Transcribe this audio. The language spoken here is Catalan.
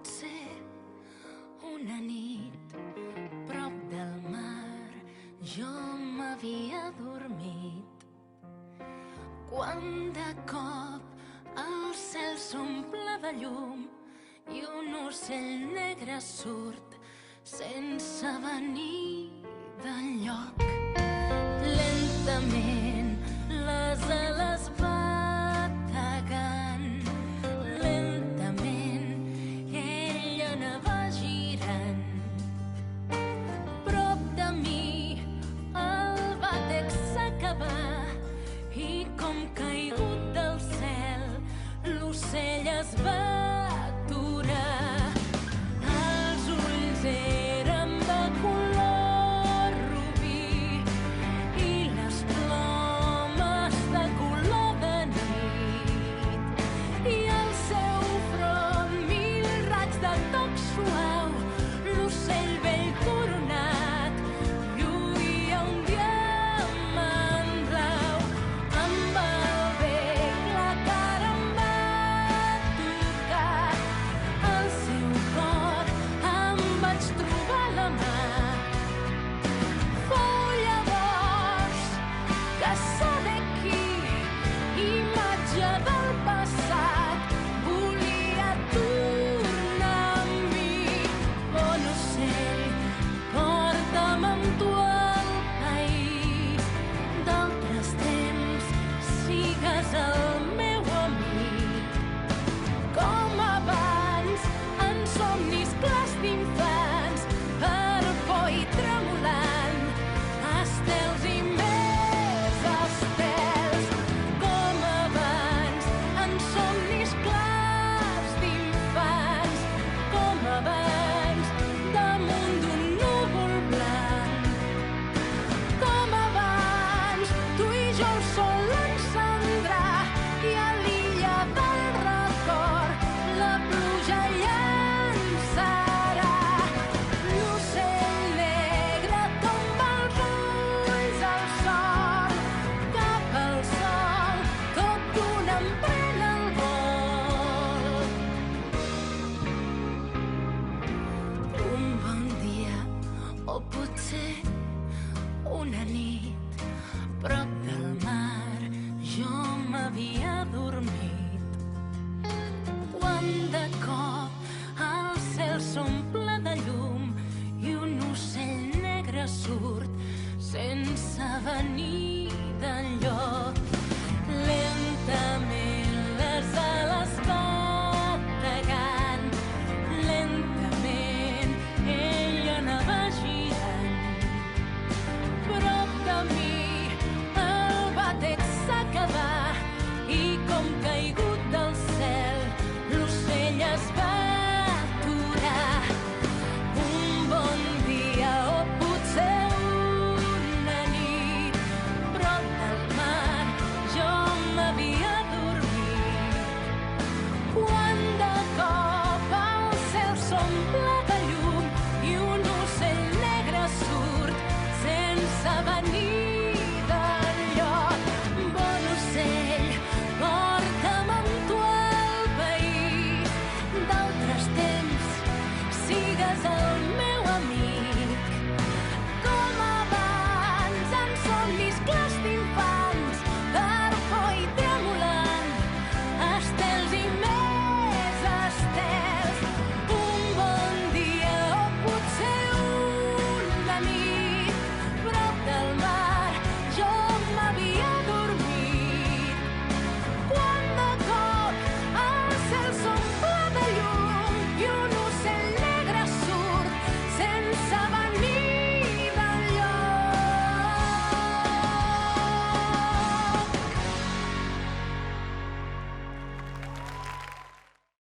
potser una nit prop del mar jo m'havia dormit quan de cop el cel s'omple de llum i un ocell negre surt sense venir d'enlloc. Lentament les ales bategant, lentament ell anava girant. Prop de mi el batec s'acabà i com caigut del cel l'ocell es va aturar. Els ulls eren de color rubí i les plomes de color de nit i el seu front mil raigs de toc suau. L'ocell vell coronat lluïa un diamant blau. Amb el bec la cara em va tocar, el seu cor em vaig trobar a la mà. Fou llavors que saber qui, imatge del passat, volia tornar amb mi. Bon ocell, porta'm amb tu al país d'altres temps, sigues el meu amic. Com abans, en somnis clars d'infants, per por i tremolant, estels i més estels. Com abans, en somnis clars d'infants, com abans, damunt d'un núvol blanc. Com abans, tu i jo el sol l'encendrà i a l'illa del record la pluja llançarà. L'ocell negre tomba els ulls al sol, cap al sol, tot d'un emprèn el vol. Un bon dia, o potser una nit, prop del mar jo m'havia dormit quan de cop el cel s'omple de llum i un ocell negre surt sense venir